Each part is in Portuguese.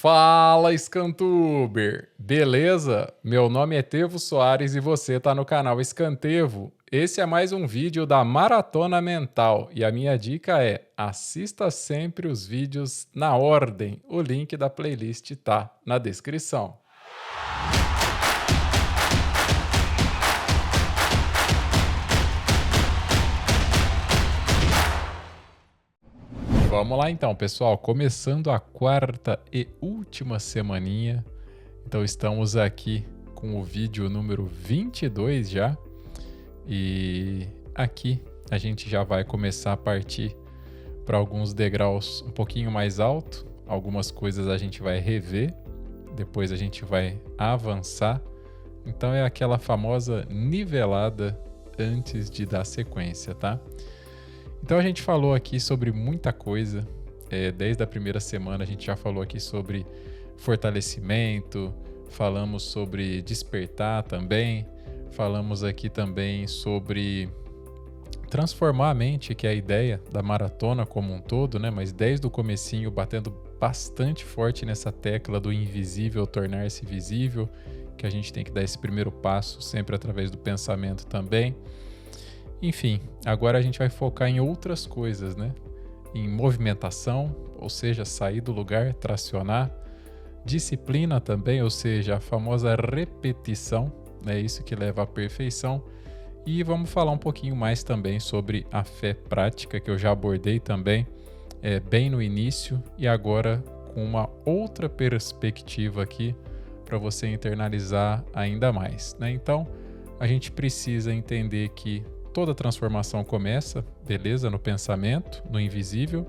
Fala, Scantuber! Beleza? Meu nome é Tevo Soares e você tá no canal Scantevo. Esse é mais um vídeo da Maratona Mental e a minha dica é: assista sempre os vídeos na ordem. O link da playlist tá na descrição. Vamos lá então, pessoal. Começando a quarta e última semaninha. Então estamos aqui com o vídeo número 22 já. E aqui a gente já vai começar a partir para alguns degraus um pouquinho mais alto. Algumas coisas a gente vai rever, depois a gente vai avançar. Então é aquela famosa nivelada antes de dar sequência, tá? Então a gente falou aqui sobre muita coisa. Desde a primeira semana a gente já falou aqui sobre fortalecimento, falamos sobre despertar também, falamos aqui também sobre transformar a mente, que é a ideia da maratona como um todo, né? Mas desde o comecinho batendo bastante forte nessa tecla do invisível tornar-se visível, que a gente tem que dar esse primeiro passo sempre através do pensamento também. Enfim, agora a gente vai focar em outras coisas, né? Em movimentação, ou seja, sair do lugar, tracionar. Disciplina também, ou seja, a famosa repetição, né? Isso que leva à perfeição. E vamos falar um pouquinho mais também sobre a fé prática, que eu já abordei também bem no início, e agora com uma outra perspectiva aqui para você internalizar ainda mais, né? Então, a gente precisa entender que toda transformação começa, beleza, no pensamento, no invisível,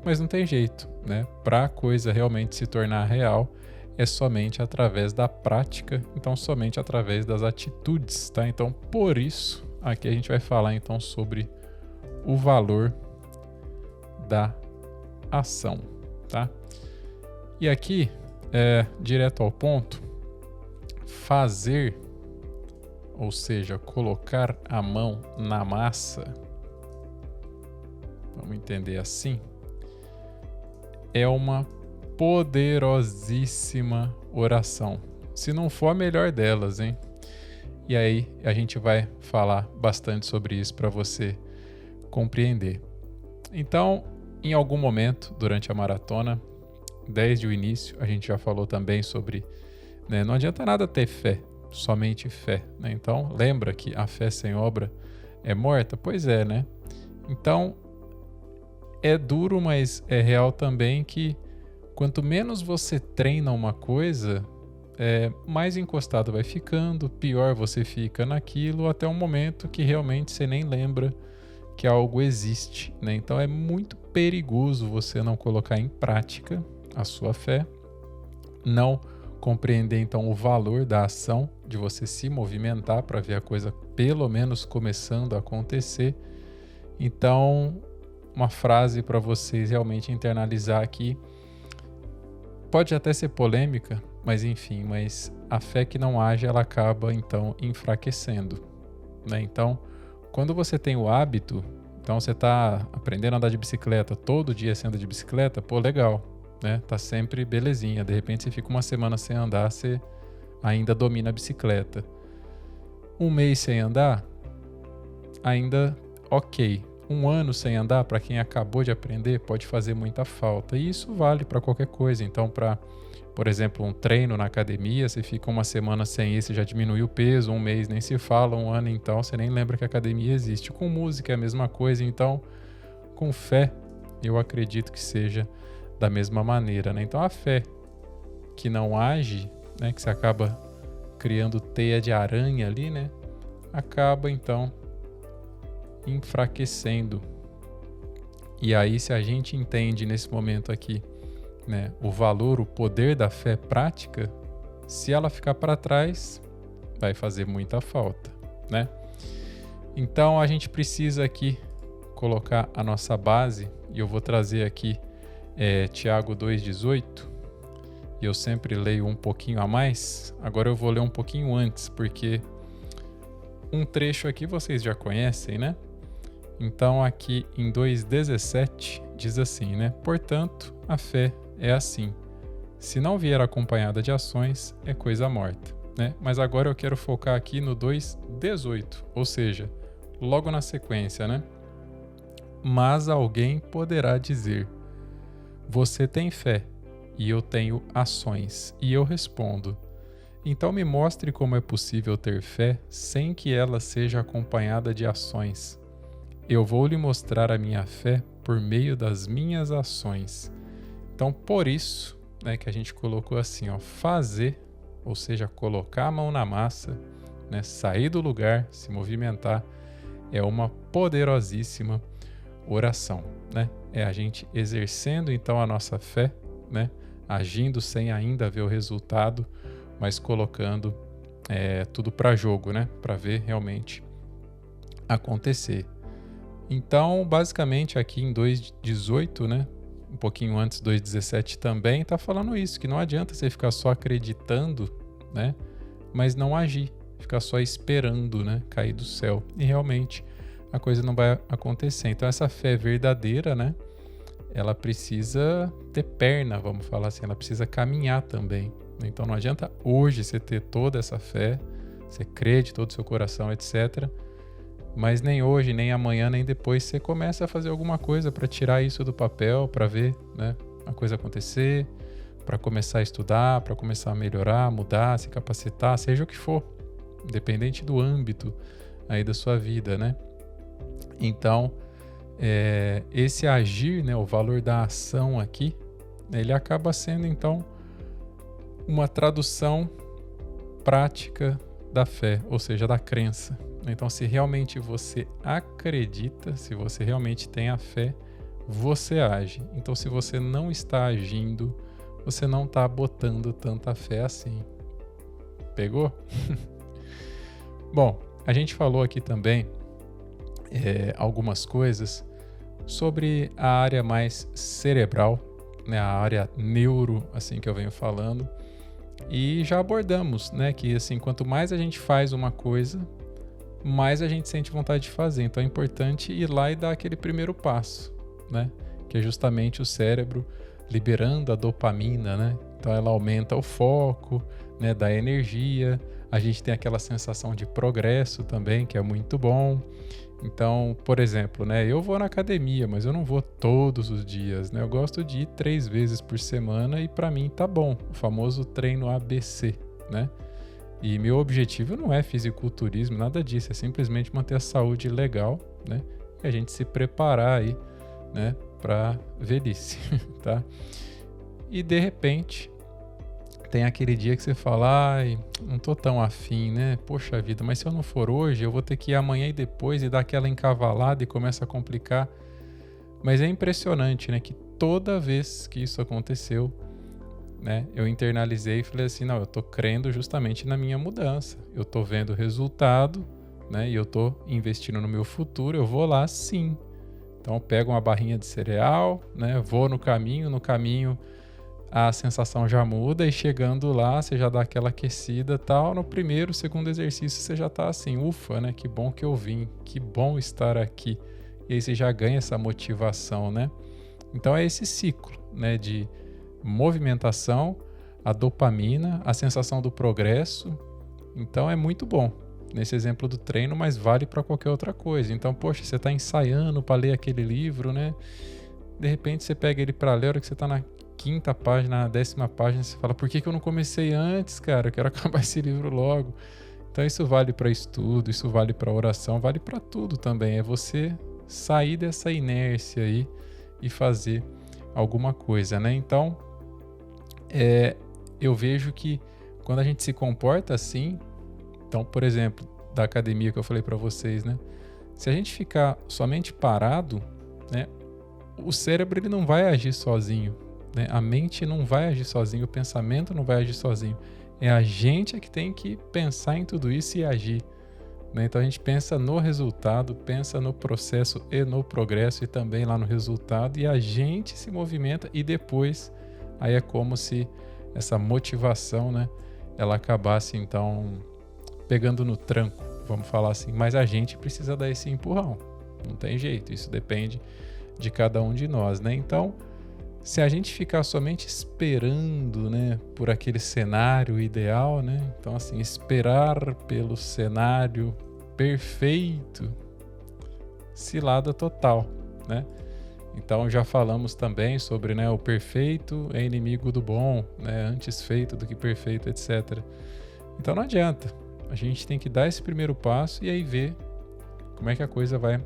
mas não tem jeito, né? Para a coisa realmente se tornar real, é somente através da prática, então somente através das atitudes, tá? Então, por isso, aqui a gente vai falar então sobre o valor da ação, tá? E aqui, direto ao ponto, fazer, ou seja, colocar a mão na massa, vamos entender assim, é uma poderosíssima oração. Se não for a melhor delas, hein? E aí a gente vai falar bastante sobre isso para você compreender. Então, em algum momento durante a maratona, desde o início, a gente já falou também sobre, né, não adianta nada ter fé, somente fé, né? Então, lembra que a fé sem obra é morta? Pois é, né? Então, é duro, mas é real também que quanto menos você treina uma coisa, mais encostado vai ficando, pior você fica naquilo, até um momento que realmente você nem lembra que algo existe, né? Então é muito perigoso você não colocar em prática a sua fé, não compreender então o valor da ação, de você se movimentar para ver a coisa pelo menos começando a acontecer. Então, uma frase para vocês realmente internalizar aqui, pode até ser polêmica, mas enfim, mas a fé que não age, ela acaba então enfraquecendo, né? Então, quando você tem o hábito, então você está aprendendo a andar de bicicleta, todo dia você anda de bicicleta, pô, legal, né? Tá sempre belezinha. De repente você fica uma semana sem andar, você ainda domina a bicicleta. Um mês sem andar, ainda ok. Um ano sem andar, para quem acabou de aprender, pode fazer muita falta. E isso vale para qualquer coisa. Então, para, por exemplo, um treino na academia, você fica uma semana sem ir, você já diminuiu o peso, um mês nem se fala, um ano então, você nem lembra que a academia existe. Com música é a mesma coisa, então, com fé, eu acredito que seja da mesma maneira, né? Então, a fé que não age, né, que você acaba criando teia de aranha ali, né, acaba então enfraquecendo. E aí, se a gente entende nesse momento aqui, né, o valor, o poder da fé prática, se ela ficar para trás, vai fazer muita falta, né? Então a gente precisa aqui colocar a nossa base, e eu vou trazer aqui Tiago 2,18, e eu sempre leio um pouquinho a mais. Agora eu vou ler um pouquinho antes, porque um trecho aqui vocês já conhecem, né? Então aqui em 2,17 diz assim, né? Portanto, a fé é assim: Se não vier acompanhada de ações, é coisa morta, né? Mas agora eu quero focar aqui no 2,18, ou seja, logo na sequência, né? Mas alguém poderá dizer: você tem fé e eu tenho ações. E eu respondo: então me mostre como é possível ter fé sem que ela seja acompanhada de ações. Eu vou lhe mostrar a minha fé por meio das minhas ações. Então, por isso, né, que a gente colocou assim, ó, fazer, ou seja, colocar a mão na massa, né, sair do lugar, se movimentar, é uma poderosíssima oração, né? É a gente exercendo então a nossa fé, né, agindo sem ainda ver o resultado, mas colocando tudo para jogo, né, para ver realmente acontecer. Então, basicamente aqui em 2,18, né, um pouquinho antes 2,17 também, está falando isso, que não adianta você ficar só acreditando, né, mas não agir, ficar só esperando, né, cair do céu. E realmente a coisa não vai acontecer. Então essa fé verdadeira, né, ela precisa ter perna, vamos falar assim, ela precisa caminhar também. Então não adianta hoje você ter toda essa fé, você crê de todo o seu coração, etc., mas nem hoje, nem amanhã, nem depois você começa a fazer alguma coisa para tirar isso do papel, para ver, né, a coisa acontecer, para começar a estudar, para começar a melhorar, mudar, se capacitar, seja o que for, independente do âmbito aí da sua vida, né? Então, esse agir, né, o valor da ação aqui, ele acaba sendo então uma tradução prática da fé, ou seja, da crença. Então, se realmente você acredita, se você realmente tem a fé, você age. Então, se você não está agindo, você não está botando tanta fé assim. Pegou? Bom, a gente falou aqui também algumas coisas sobre a área mais cerebral, né, a área neuro, assim que eu venho falando, e já abordamos, né, que assim, quanto mais a gente faz uma coisa, mais a gente sente vontade de fazer. Então é importante ir lá e dar aquele primeiro passo, né, que é justamente o cérebro liberando a dopamina, né? Então ela aumenta o foco, né, dá energia, a gente tem aquela sensação de progresso também, que é muito bom. Então, por exemplo, né, eu vou na academia, mas eu não vou todos os dias, né? Eu gosto de ir 3 vezes por semana e para mim tá bom, o famoso treino ABC, né? E meu objetivo não é fisiculturismo, nada disso, é simplesmente manter a saúde legal, né? E a gente se preparar aí, né, para velhice, tá? E de repente tem aquele dia que você fala: ai, não tô tão afim, né? Poxa vida, mas se eu não for hoje, eu vou ter que ir amanhã e depois e dar aquela encavalada e começa a complicar. Mas é impressionante, né? Que toda vez que isso aconteceu, né, eu internalizei e falei assim: não, eu tô crendo justamente na minha mudança. Eu tô vendo o resultado, né? E eu tô investindo no meu futuro, eu vou lá sim. Então eu pego uma barrinha de cereal, né? Vou no caminho a sensação já muda e chegando lá você já dá aquela aquecida e tal. No primeiro, segundo exercício você já tá assim, ufa, né? Que bom que eu vim, que bom estar aqui. E aí você já ganha essa motivação, né? Então é esse ciclo, né? De movimentação, a dopamina, a sensação do progresso. Então é muito bom nesse exemplo do treino, mas vale para qualquer outra coisa. Então, poxa, você está ensaiando para ler aquele livro, né? De repente você pega ele para ler, a hora que você está na 5ª página, na 10ª página, você fala: por que eu não comecei antes, cara? Eu quero acabar esse livro logo. Então isso vale para estudo, isso vale para oração, vale para tudo também. É você sair dessa inércia aí e fazer alguma coisa, né? Então, eu vejo que quando a gente se comporta assim, então, por exemplo, da academia que eu falei para vocês, né? Se a gente ficar somente parado, né, o cérebro ele não vai agir sozinho, né? A mente não vai agir sozinho, o pensamento não vai agir sozinho. É a gente que tem que pensar em tudo isso e agir, né? Então a gente pensa no resultado, pensa no processo e no progresso e também lá no resultado, e a gente se movimenta e depois aí é como se essa motivação, né, ela acabasse então pegando no tranco, vamos falar assim, mas a gente precisa dar esse empurrão, não tem jeito, isso depende de cada um de nós, né? Então, Se a gente ficar somente esperando, né, por aquele cenário ideal, né? Então, assim, esperar pelo cenário perfeito, cilada total, né? Então, já falamos também sobre, né, o perfeito é inimigo do bom, né? Antes feito do que perfeito, etc. Então, não adianta. A gente tem que dar esse primeiro passo e aí ver como é que a coisa vai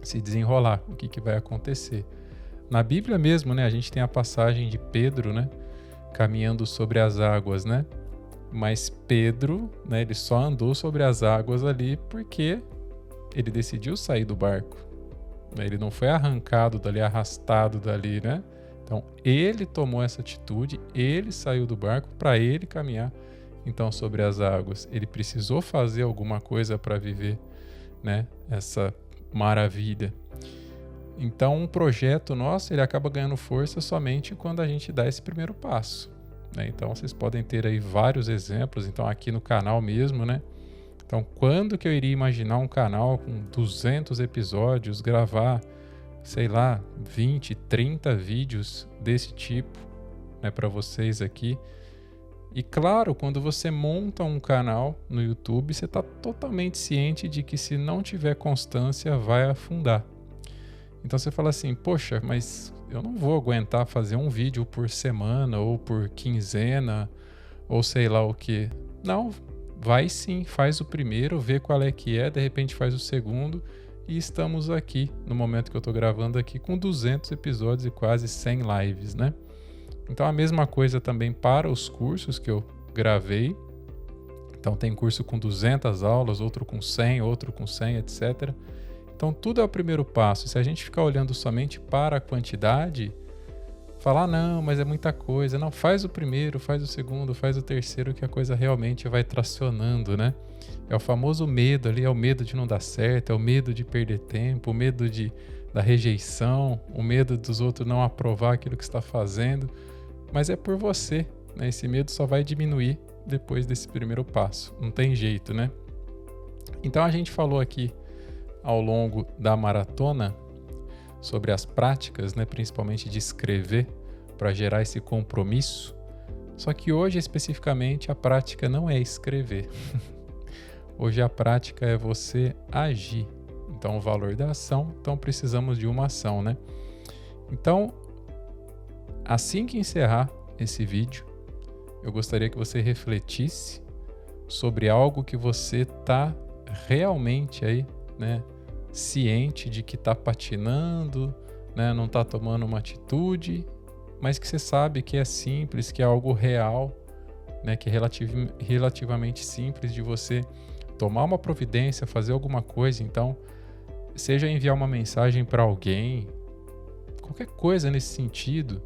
se desenrolar, o que vai acontecer. Na Bíblia mesmo, né, a gente tem a passagem de Pedro, né, caminhando sobre as águas, né? Mas Pedro, né, ele só andou sobre as águas ali porque ele decidiu sair do barco. Ele não foi arrancado dali, arrastado dali, né? Então, ele tomou essa atitude, ele saiu do barco para ele caminhar, então, sobre as águas. Ele precisou fazer alguma coisa para viver, né, essa maravilha. Então, um projeto nosso, ele acaba ganhando força somente quando a gente dá esse primeiro passo, né? Então, vocês podem ter aí vários exemplos. Então, aqui no canal mesmo, né? Então, quando que eu iria imaginar um canal com 200 episódios, gravar, sei lá, 20, 30 vídeos desse tipo, né, para vocês aqui? E claro, quando você monta um canal no YouTube, você está totalmente ciente de que se não tiver constância, vai afundar. Então você fala assim, poxa, mas eu não vou aguentar fazer um vídeo por semana ou por quinzena ou sei lá o que. Não, vai sim, faz o primeiro, vê qual é que é, de repente faz o segundo e estamos aqui, no momento que eu estou gravando aqui, com 200 episódios e quase 100 lives, né? Então a mesma coisa também para os cursos que eu gravei. Então tem curso com 200 aulas, outro com 100, outro com 100, etc. Então tudo é o primeiro passo. Se a gente ficar olhando somente para a quantidade, falar não, mas é muita coisa. Não, faz o primeiro, faz o segundo, faz o terceiro, que a coisa realmente vai tracionando, né? É o famoso medo ali, é o medo de não dar certo, é o medo de perder tempo, o medo da rejeição, o medo dos outros não aprovar aquilo que está fazendo. Mas é por você, né? Esse medo só vai diminuir depois desse primeiro passo. Não tem jeito, né? Então a gente falou aqui ao longo da maratona sobre as práticas, né, principalmente de escrever para gerar esse compromisso. Só que hoje especificamente a prática não é escrever. Hoje a prática é você agir. Então o valor da ação, então precisamos de uma ação, né? Então, assim que encerrar esse vídeo, eu gostaria que você refletisse sobre algo que você está realmente aí, né, ciente de que está patinando, né, não está tomando uma atitude, mas que você sabe que é simples, que é algo real, né, que é relativamente simples de você tomar uma providência, fazer alguma coisa. Então, seja enviar uma mensagem para alguém, qualquer coisa nesse sentido,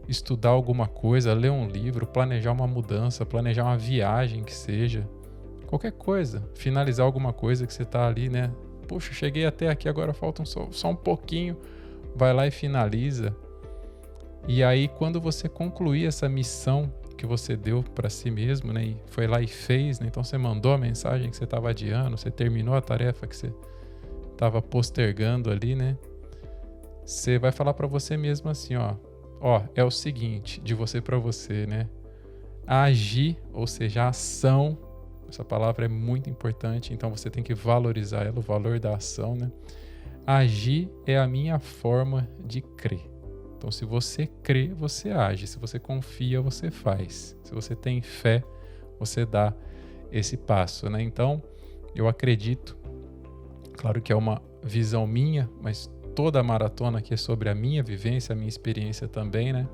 estudar alguma coisa, ler um livro, planejar uma mudança, planejar uma viagem que seja, qualquer coisa, finalizar alguma coisa que você está ali, né? Puxa, cheguei até aqui, agora falta só um pouquinho, vai lá e finaliza. E aí, quando você concluir essa missão que você deu para si mesmo, né, e foi lá e fez, né, então você mandou a mensagem que você estava adiando, você terminou a tarefa que você estava postergando ali, né? Você vai falar para você mesmo assim, ó, é o seguinte, de você para você, né? Agir, ou seja, a ação. Essa palavra é muito importante, então você tem que valorizar ela, o valor da ação, né? Agir é a minha forma de crer. Então, se você crê, você age. Se você confia, você faz. Se você tem fé, você dá esse passo, né? Então, eu acredito, claro que é uma visão minha, mas toda a maratona aqui é sobre a minha vivência, a minha experiência também, né?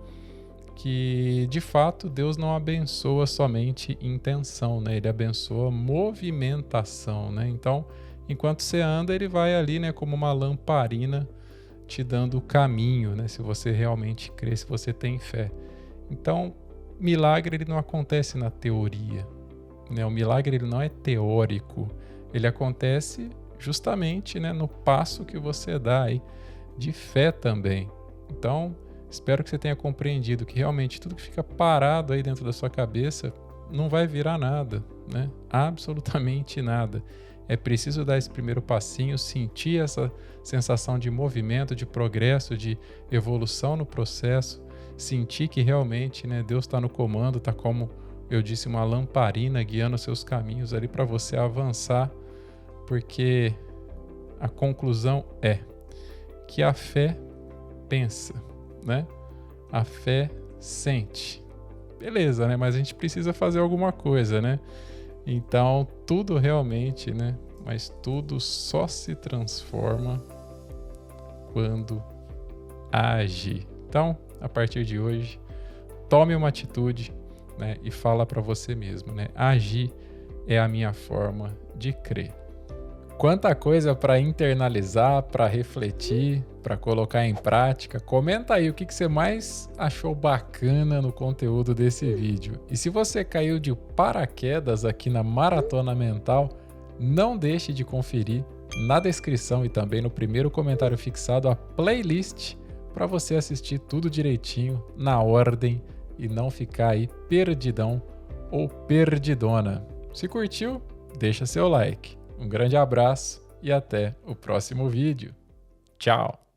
Que de fato Deus não abençoa somente intenção, né? Ele abençoa movimentação, né? Então, enquanto você anda, ele vai ali, né, como uma lamparina te dando o caminho, né? Se você realmente crê, se você tem fé. Então, milagre ele não acontece na teoria, né? O milagre ele não é teórico, ele acontece justamente, né, no passo que você dá aí de fé também. Então, espero que você tenha compreendido que realmente tudo que fica parado aí dentro da sua cabeça não vai virar nada, né? Absolutamente nada. É preciso dar esse primeiro passinho, sentir essa sensação de movimento, de progresso, de evolução no processo, sentir que realmente, né, Deus está no comando, está como eu disse, uma lamparina guiando seus caminhos ali para você avançar, porque a conclusão é que a fé pensa, né? A fé sente. Beleza, né? Mas a gente precisa fazer alguma coisa, né? Então, tudo realmente, né? Mas tudo só se transforma quando age. Então, a partir de hoje, tome uma atitude, né? E fala para você mesmo, né? Agir é a minha forma de crer. Quanta coisa para internalizar, para refletir, para colocar em prática. Comenta aí o que você mais achou bacana no conteúdo desse vídeo. E se você caiu de paraquedas aqui na Maratona Mental, não deixe de conferir na descrição e também no primeiro comentário fixado a playlist para você assistir tudo direitinho, na ordem e não ficar aí perdidão ou perdidona. Se curtiu, deixa seu like. Um grande abraço e até o próximo vídeo. Tchau!